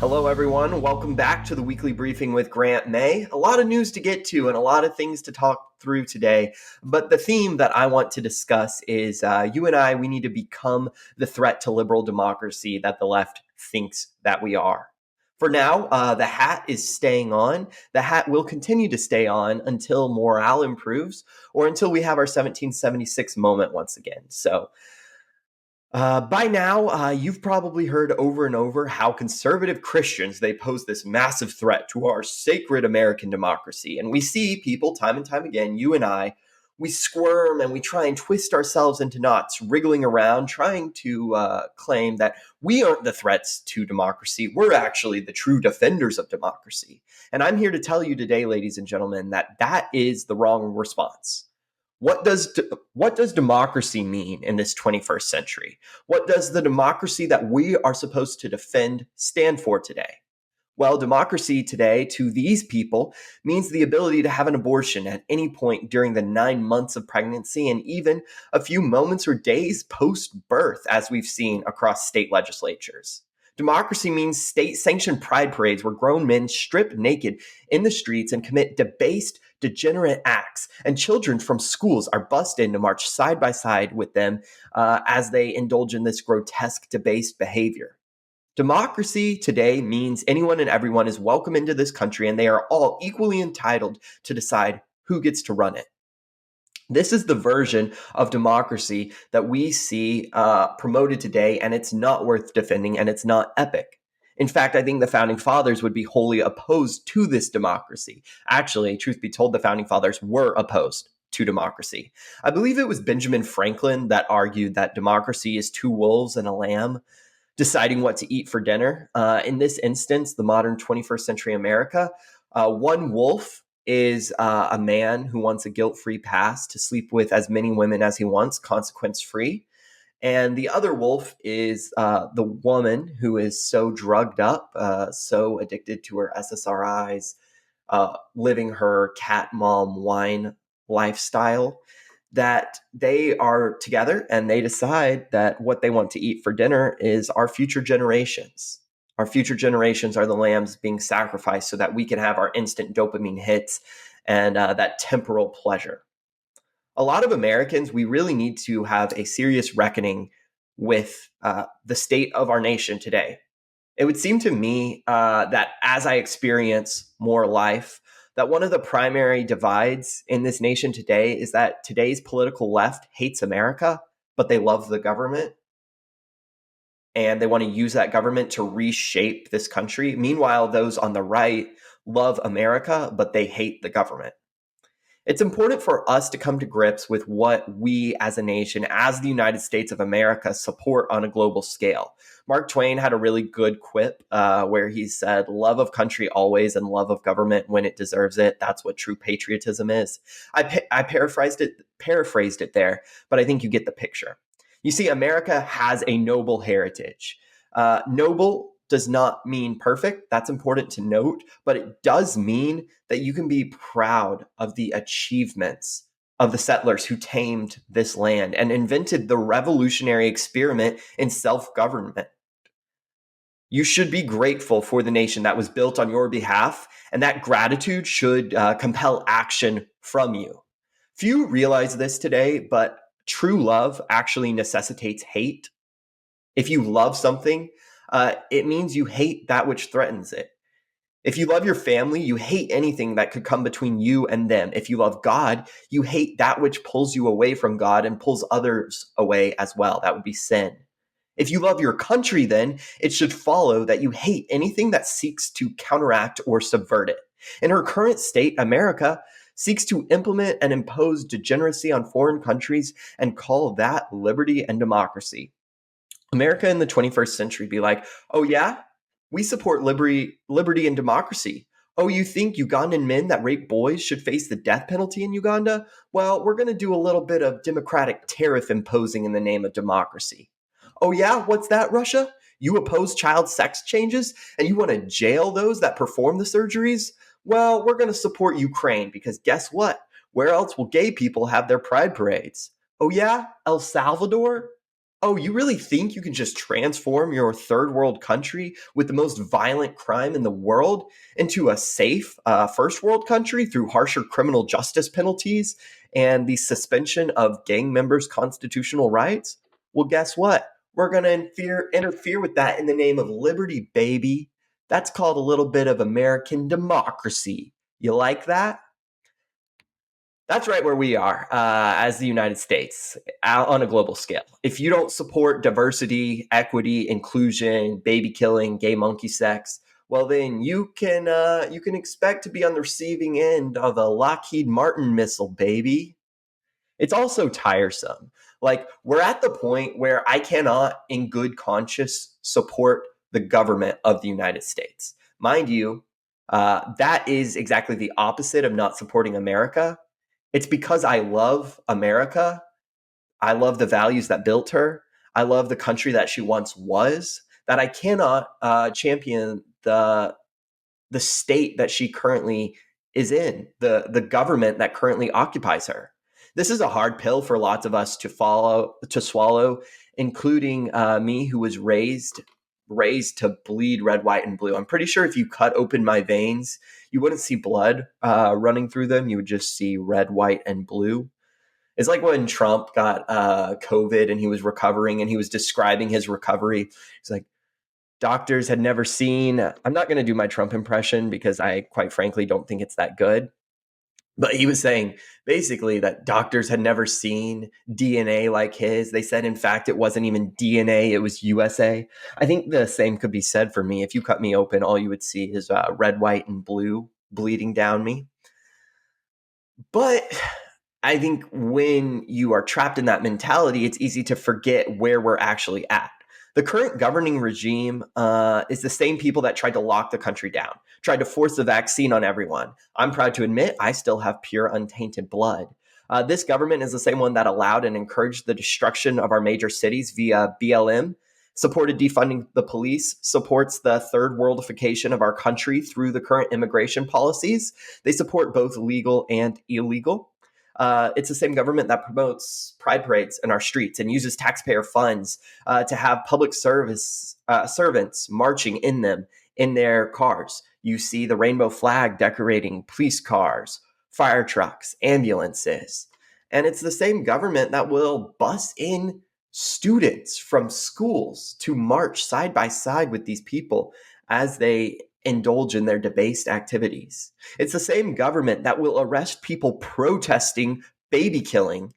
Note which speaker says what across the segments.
Speaker 1: Hello, everyone. Welcome back to the weekly briefing with Grant May. A lot of news to get to and a lot of things to talk through today. But the theme that I want to discuss is you and I, we need to become the threat to liberal democracy that the left thinks that we are. For now, the hat is staying on. The hat will continue to stay on until morale improves or until we have our 1776 moment once again. So, by now, you've probably heard over and over how conservative Christians, they pose this massive threat to our sacred American democracy. And we see people time and time again, you and I, we squirm and we try and twist ourselves into knots, wriggling around, trying to claim that we aren't the threats to democracy. We're actually the true defenders of democracy. And I'm here to tell you today, ladies and gentlemen, that that is the wrong response. What does democracy mean in this 21st century? What does the democracy that we are supposed to defend stand for today? Well, democracy today to these people means the ability to have an abortion at any point during the 9 months of pregnancy and even a few moments or days post-birth, as we've seen across state legislatures. Democracy means state-sanctioned pride parades where grown men strip naked in the streets and commit debased, degenerate acts, and children from schools are bussed in to march side by side with them as they indulge in this grotesque, debased behavior. Democracy today means anyone and everyone is welcome into this country and they are all equally entitled to decide who gets to run it. This is the version of democracy that we see promoted today, and it's not worth defending, and it's not epic. In fact, I think the Founding Fathers would be wholly opposed to this democracy. Actually, truth be told, the Founding Fathers were opposed to democracy. I believe it was Benjamin Franklin that argued that democracy is two wolves and a lamb deciding what to eat for dinner. In this instance, the modern 21st century America, one wolf is a man who wants a guilt-free pass to sleep with as many women as he wants, consequence-free. And the other wolf is the woman who is so drugged up, so addicted to her SSRIs, living her cat mom wine lifestyle, that they are together and they decide that what they want to eat for dinner is our future generations. Our future generations are the lambs being sacrificed so that we can have our instant dopamine hits and that temporal pleasure. A lot of Americans, we really need to have a serious reckoning with the state of our nation today. It would seem to me that as I experience more life, that one of the primary divides in this nation today is that today's political left hates America, but they love the government. And they want to use that government to reshape this country. Meanwhile, those on the right love America, but they hate the government. It's important for us to come to grips with what we as a nation, as the United States of America, support on a global scale. Mark Twain had a really good quip where he said, love of country always and love of government when it deserves it. That's what true patriotism is. I paraphrased it there, but I think you get the picture. You see, America has a noble heritage. Noble does not mean perfect. That's important to note, but it does mean that you can be proud of the achievements of the settlers who tamed this land and invented the revolutionary experiment in self-government. You should be grateful for the nation that was built on your behalf, and that gratitude should compel action from you. Few realize this today, but true love actually necessitates hate. If you love something, it means you hate that which threatens it. If you love your family, you hate anything that could come between you and them. If you love God, you hate that which pulls you away from God and pulls others away as well. That would be sin. If you love your country, then it should follow that you hate anything that seeks to counteract or subvert it. In her current state, America seeks to implement and impose degeneracy on foreign countries and call that liberty and democracy. America in the 21st century be like, oh yeah, we support liberty and democracy. Oh, you think Ugandan men that rape boys should face the death penalty in Uganda? Well, we're going to do a little bit of democratic tariff imposing in the name of democracy. Oh yeah, what's that, Russia? You oppose child sex changes and you want to jail those that perform the surgeries? Well, we're going to support Ukraine because guess what? Where else will gay people have their pride parades? Oh yeah, El Salvador? Oh, you really think you can just transform your third world country with the most violent crime in the world into a safe first world country through harsher criminal justice penalties and the suspension of gang members' constitutional rights? Well, guess what? We're going to interfere with that in the name of liberty, baby. That's called a little bit of American democracy. You like that? That's right where we are as the United States out on a global scale. If you don't support diversity, equity, inclusion, baby killing, gay monkey sex, well then you can expect to be on the receiving end of a Lockheed Martin missile, baby. It's also tiresome. Like we're at the point where I cannot, in good conscience, support the government of the United States. Mind you, that is exactly the opposite of not supporting America. It's because I love America. I love the values that built her. I love the country that she once was. That I cannot champion the state that she currently is in, the government that currently occupies her. This is a hard pill for lots of us to swallow, including me, who was raised to bleed red, white, and blue. I'm pretty sure if you cut open my veins, you wouldn't see blood running through them. You would just see red, white, and blue. It's like when Trump got COVID and he was recovering and he was describing his recovery. He's like, doctors had never seen. I'm not going to do my Trump impression because I, quite frankly, don't think it's that good. But he was saying basically that doctors had never seen DNA like his. They said, in fact, it wasn't even DNA, it was USA. I think the same could be said for me. If you cut me open, all you would see is red, white, and blue bleeding down me. But I think when you are trapped in that mentality, it's easy to forget where we're actually at. The current governing regime is the same people that tried to lock the country down, tried to force the vaccine on everyone. I'm proud to admit I still have pure, untainted blood. This government is the same one that allowed and encouraged the destruction of our major cities via BLM, supported defunding the police, supports the third worldification of our country through the current immigration policies. They support both legal and illegal. It's the same government that promotes pride parades in our streets and uses taxpayer funds to have public service servants marching in them in their cars. You see the rainbow flag decorating police cars, fire trucks, ambulances. And it's the same government that will bus in students from schools to march side by side with these people as they indulge in their debased activities. It's the same government that will arrest people protesting baby killing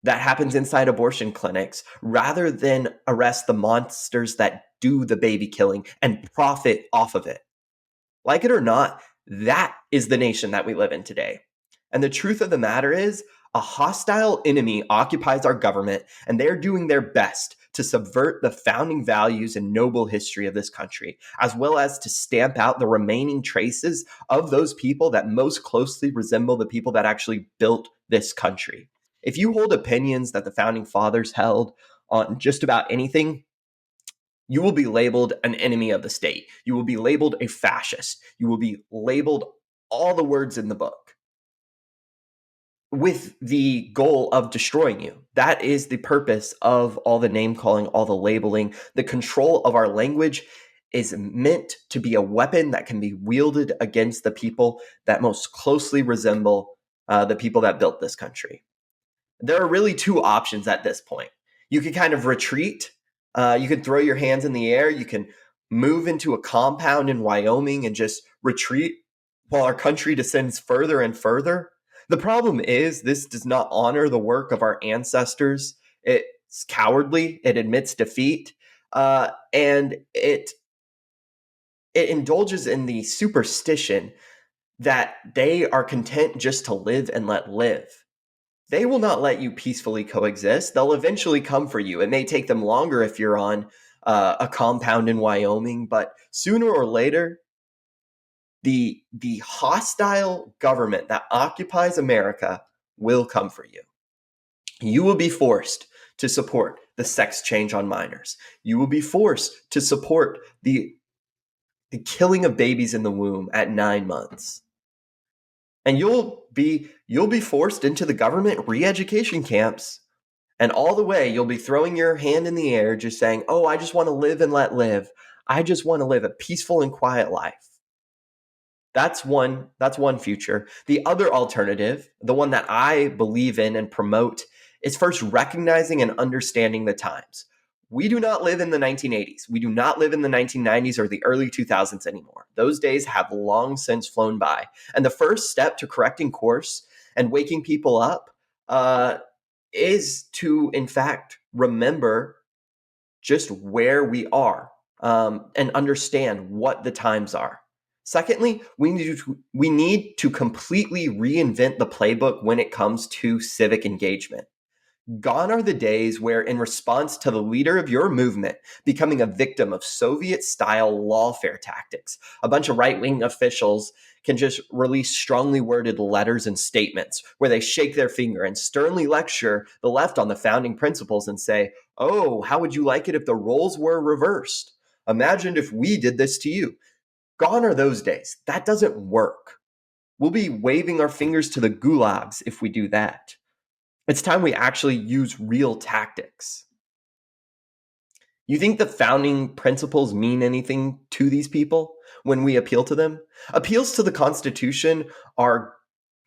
Speaker 1: that happens inside abortion clinics rather than arrest the monsters that do the baby killing and profit off of it. Like it or not, that is the nation that we live in today. And the truth of the matter is, a hostile enemy occupies our government, and they're doing their best to subvert the founding values and noble history of this country, as well as to stamp out the remaining traces of those people that most closely resemble the people that actually built this country. If you hold opinions that the founding fathers held on just about anything, you will be labeled an enemy of the state. You will be labeled a fascist. You will be labeled all the words in the book with the goal of destroying you. That is the purpose of all the name calling, all the labeling. The control of our language is meant to be a weapon that can be wielded against the people that most closely resemble the people that built this country. There are really two options at this point. You can kind of retreat. You can throw your hands in the air. You can move into a compound in Wyoming and just retreat while our country descends further and further. The problem is this does not honor the work of our ancestors. It's cowardly. It admits defeat. And it indulges in the superstition that they are content just to live and let live. They will not let you peacefully coexist. They'll eventually come for you. It may take them longer if you're on a compound in Wyoming, but sooner or later, the hostile government that occupies America will come for you. You will be forced to support the sex change on minors. You will be forced to support the killing of babies in the womb at 9 months. And you'll be forced into the government re-education camps And all the way, you'll be throwing your hand in the air, just saying, oh, I just want to live and let live. I just want to live a peaceful and quiet life. That's one future. The other alternative, the one that I believe in and promote, is first recognizing and understanding the times. We do not live in the 1980s. We do not live in the 1990s or the early 2000s anymore. Those days have long since flown by. And the first step to correcting course and waking people up is to, in fact, remember just where we are and understand what the times are. Secondly, we need to completely reinvent the playbook when it comes to civic engagement. Gone are the days where, in response to the leader of your movement becoming a victim of Soviet-style lawfare tactics, a bunch of right-wing officials can just release strongly worded letters and statements where they shake their finger and sternly lecture the left on the founding principles and say, oh, how would you like it if the roles were reversed? Imagine if we did this to you. Gone are those days. That doesn't work. We'll be waving our fingers to the gulags if we do that. It's time we actually use real tactics. You think the founding principles mean anything to these people when we appeal to them? Appeals to the Constitution are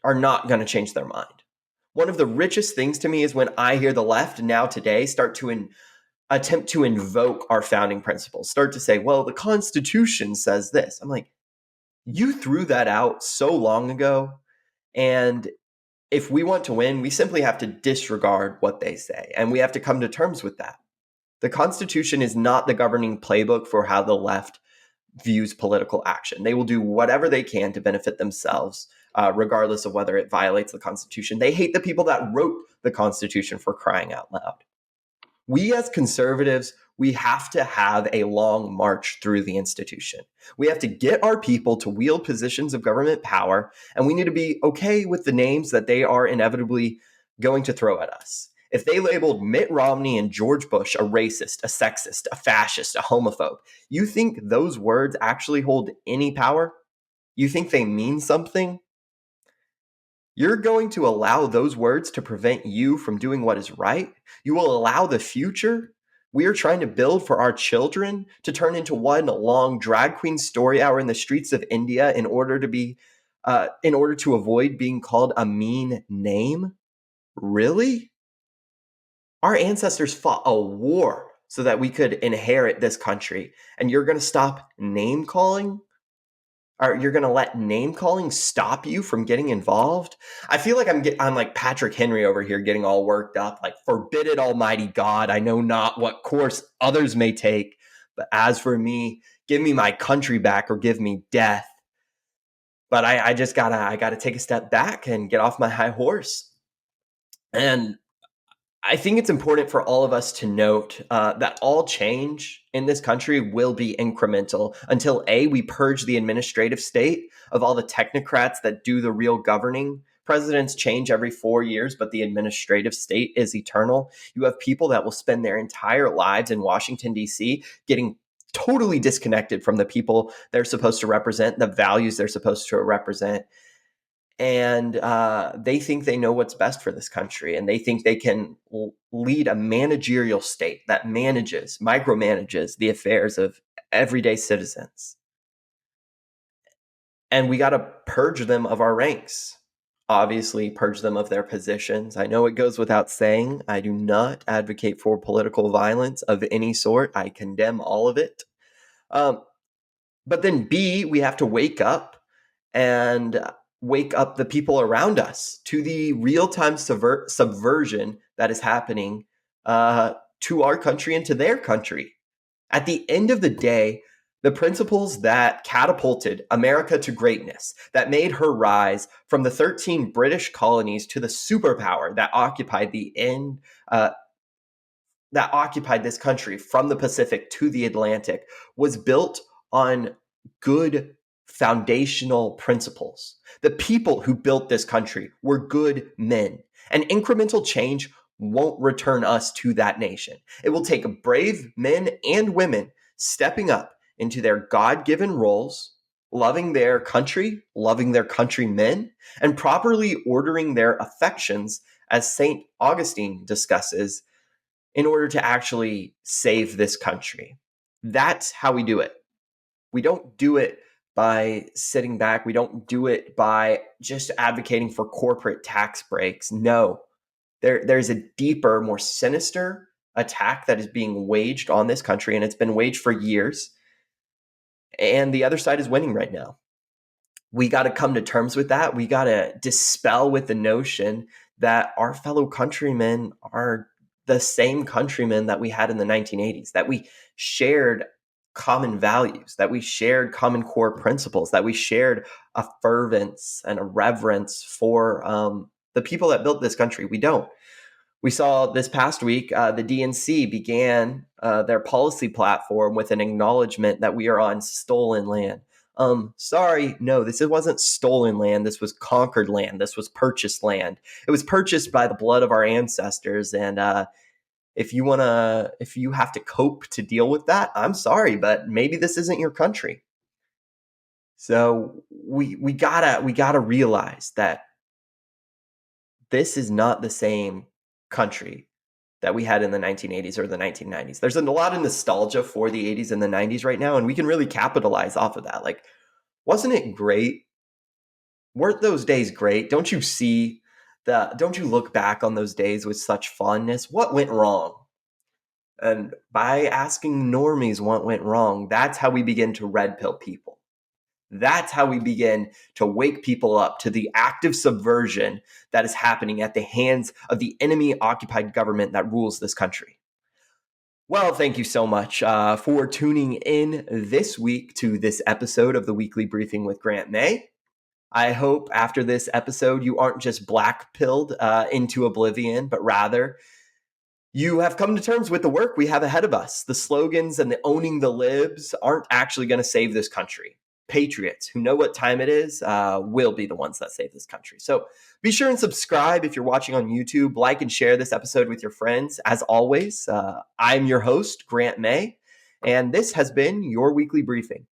Speaker 1: not going to change their mind. One of the richest things to me is when I hear the left now today start to attempt to invoke our founding principles, start to say, well, the Constitution says this. I'm like, you threw that out so long ago. And if we want to win, we simply have to disregard what they say. And we have to come to terms with that. The Constitution is not the governing playbook for how the left views political action. They will do whatever they can to benefit themselves, regardless of whether it violates the Constitution. They hate the people that wrote the Constitution, for crying out loud. We as conservatives, we have to have a long march through the institution. We have to get our people to wield positions of government power, and we need to be okay with the names that they are inevitably going to throw at us. If they labeled Mitt Romney and George Bush a racist, a sexist, a fascist, a homophobe, you think those words actually hold any power? You think they mean something? You're going to allow those words to prevent you from doing what is right? You will allow the future we are trying to build for our children to turn into one long drag queen story hour in the streets of India in order to avoid being called a mean name? Really? Our ancestors fought a war so that we could inherit this country, and you're going to stop name calling? Or you're going to let name calling stop you from getting involved? I feel like I'm like Patrick Henry over here getting all worked up, like, forbid it, Almighty God. I know not what course others may take, but as for me, give me my country back or give me death. But I gotta take a step back and get off my high horse. And I think it's important for all of us to note that all change in this country will be incremental until A, we purge the administrative state of all the technocrats that do the real governing. Presidents change every 4 years, but the administrative state is eternal. You have people that will spend their entire lives in Washington, D.C., getting totally disconnected from the people they're supposed to represent, the values they're supposed to represent. And they think they know what's best for this country, and they think they can lead a managerial state that micromanages the affairs of everyday citizens. And we got to purge them of our ranks. Obviously, purge them of their positions. I know it goes without saying, I do not advocate for political violence of any sort. I condemn all of it. But then B, we have to wake up and wake up the people around us to the real-time subversion that is happening to our country and to their country. At the end of the day, the principles that catapulted America to greatness, that made her rise from the 13 British colonies to the superpower that occupied this country from the Pacific to the Atlantic, was built on good foundational principles. The people who built this country were good men, and incremental change won't return us to that nation. It will take brave men and women stepping up into their God-given roles, loving their country, loving their countrymen, and properly ordering their affections as St. Augustine discusses, in order to actually save this country. That's how we do it. We don't do it by sitting back. We don't do it by just advocating for corporate tax breaks. No, there's a deeper, more sinister attack that is being waged on this country, and it's been waged for years. And the other side is winning right now. We got to come to terms with that. We got to dispel with the notion that our fellow countrymen are the same countrymen that we had in the 1980s, that we shared common values, that we shared common core principles, that we shared a fervence and a reverence for the people that built this country. We don't. We saw this past week, the DNC began their policy platform with an acknowledgement that we are on stolen land. Sorry, no, this wasn't stolen land. This was conquered land. This was purchased land. It was purchased by the blood of our ancestors. And if you have to cope to deal with that, I'm sorry, but maybe this isn't your country. So we gotta realize that this is not the same country that we had in the 1980s or the 1990s. There's a lot of nostalgia for the 80s and the 90s right now, and we can really capitalize off of that. Like, wasn't it great? Weren't those days great? Don't you look back on those days with such fondness? What went wrong? And by asking normies what went wrong, that's how we begin to red pill people. That's how we begin to wake people up to the active subversion that is happening at the hands of the enemy-occupied government that rules this country. Well, thank you so much for tuning in this week to this episode of the Weekly Briefing with Grant May. I hope after this episode you aren't just black-pilled into oblivion, but rather you have come to terms with the work we have ahead of us. The slogans and the owning the libs aren't actually going to save this country. Patriots who know what time it is will be the ones that save this country. So be sure and subscribe if you're watching on YouTube. Like and share this episode with your friends. As always, I'm your host, Grant May, and this has been your Weekly Briefing.